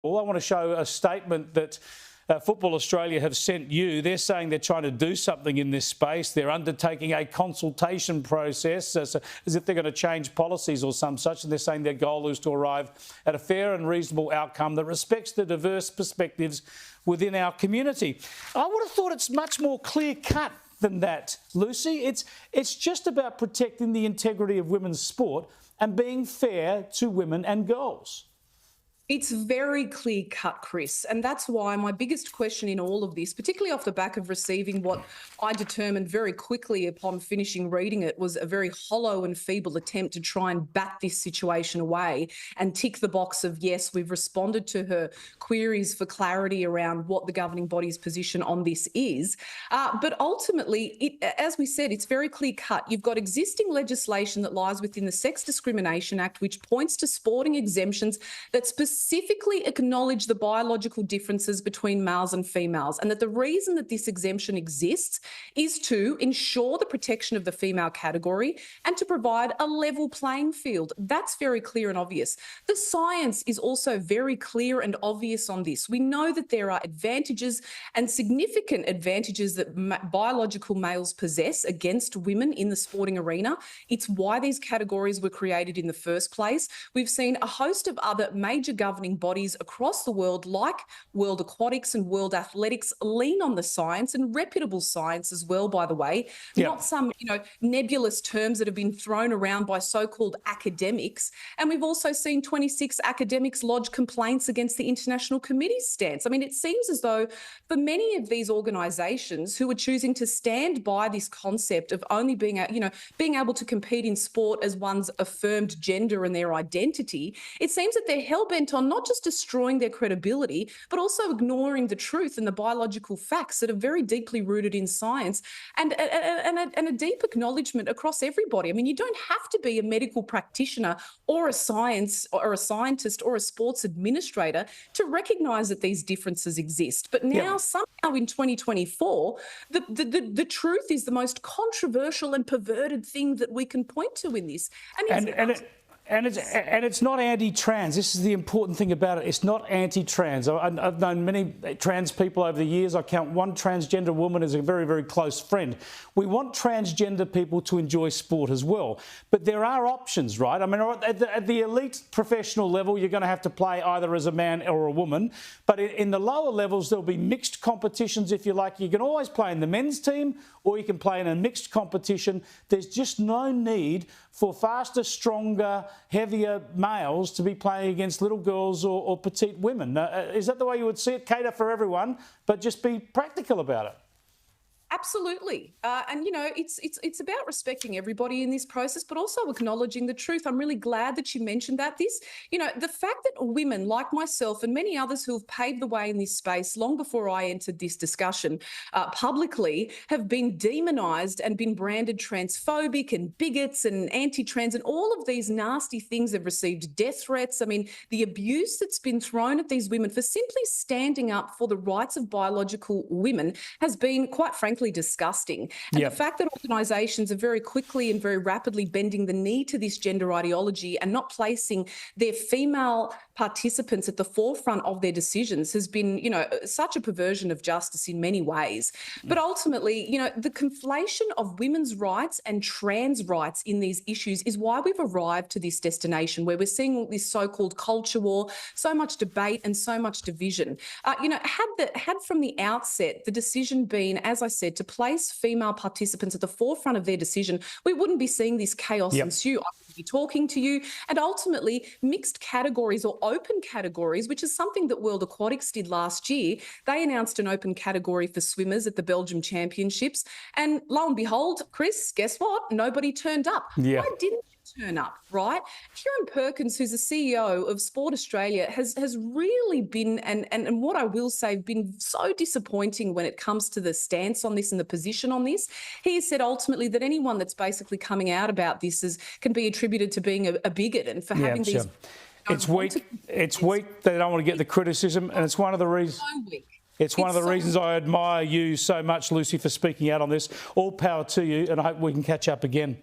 Well, I want to show a statement that Football Australia have sent you. They're saying they're trying to do something in this space. They're undertaking a consultation process as if they're going to change policies or some such. And they're saying their goal is to arrive at a fair and reasonable outcome that respects the diverse perspectives within our community. I would have thought it's much more clear-cut than that, Lucy. It's just about protecting the integrity of women's sport and being fair to women and girls. It's very clear cut, Chris, and that's why my biggest question in all of this, particularly off the back of receiving what I determined very quickly upon finishing reading it, was a very hollow and feeble attempt to try and bat this situation away and tick the box of, yes, we've responded to her queries for clarity around what the governing body's position on this is. But ultimately, as we said, it's very clear cut. You've got existing legislation that lies within the Sex Discrimination Act, which points to sporting exemptions that specifically acknowledge the biological differences between males and females, and that the reason that this exemption exists is to ensure the protection of the female category and to provide a level playing field. That's very clear and obvious. The science is also very clear and obvious on this. We know that there are advantages and significant advantages that biological males possess against women in the sporting arena. It's why these categories were created in the first place. We've seen a host of other major governing bodies across the world, like World Aquatics and World Athletics, lean on the science, and reputable science as well, by the way. Yeah. Not some, nebulous terms that have been thrown around by so-called academics. And we've also seen 26 academics lodge complaints against the International Committee's stance. I mean, it seems as though for many of these organisations who are choosing to stand by this concept of only being able to compete in sport as one's affirmed gender and their identity, it seems that they're hell-bent on not just destroying their credibility, but also ignoring the truth and the biological facts that are very deeply rooted in science and a deep acknowledgement across everybody. I mean, you don't have to be a medical practitioner or a scientist or a sports administrator to recognise that these differences exist. But now, somehow in 2024, the truth is the most controversial and perverted thing that we can point to in this. And it's not anti-trans. This is the important thing about it. It's not anti-trans. I've known many trans people over the years. I count one transgender woman as a very, very close friend. We want transgender people to enjoy sport as well. But there are options, right? I mean, at the elite professional level, you're going to have to play either as a man or a woman. But in the lower levels, there'll be mixed competitions, if you like. You can always play in the men's team or you can play in a mixed competition. There's just no need for faster, stronger, heavier males to be playing against little girls or petite women. Is that the way you would see it? Cater for everyone, but just be practical about it. Absolutely. And, it's about respecting everybody in this process, but also acknowledging the truth. I'm really glad that you mentioned that. The fact that women like myself and many others who have paved the way in this space long before I entered this discussion publicly have been demonised and been branded transphobic and bigots and anti-trans and all of these nasty things. Have received death threats. I mean, the abuse that's been thrown at these women for simply standing up for the rights of biological women has been, quite frankly, disgusting. And the fact that organisations are very quickly and very rapidly bending the knee to this gender ideology and not placing their female participants at the forefront of their decisions has been, such a perversion of justice in many ways. But ultimately, the conflation of women's rights and trans rights in these issues is why we've arrived to this destination where we're seeing this so-called culture war, so much debate and so much division. Had from the outset the decision been, as I said, to place female participants at the forefront of their decision, we wouldn't be seeing this chaos ensue. I would be talking to you, and ultimately mixed categories or open categories, which is something that World Aquatics did last year. They announced an open category for swimmers at the Belgium Championships, and lo and behold, Chris, guess what? Nobody turned up. Why didn't you turn up, right? Kieren Perikins, who's the CEO of Sport Australia, has really been, and what I will say, been so disappointing when it comes to the stance on this and the position on this. He has said ultimately that anyone that's basically coming out about this can be attributed to being a bigot and for having these... It's weak. It's weak. They don't want to get the criticism, and it's one of the reasons... It's one of the reasons I admire you so much, Lucy, for speaking out on this. All power to you, and I hope we can catch up again.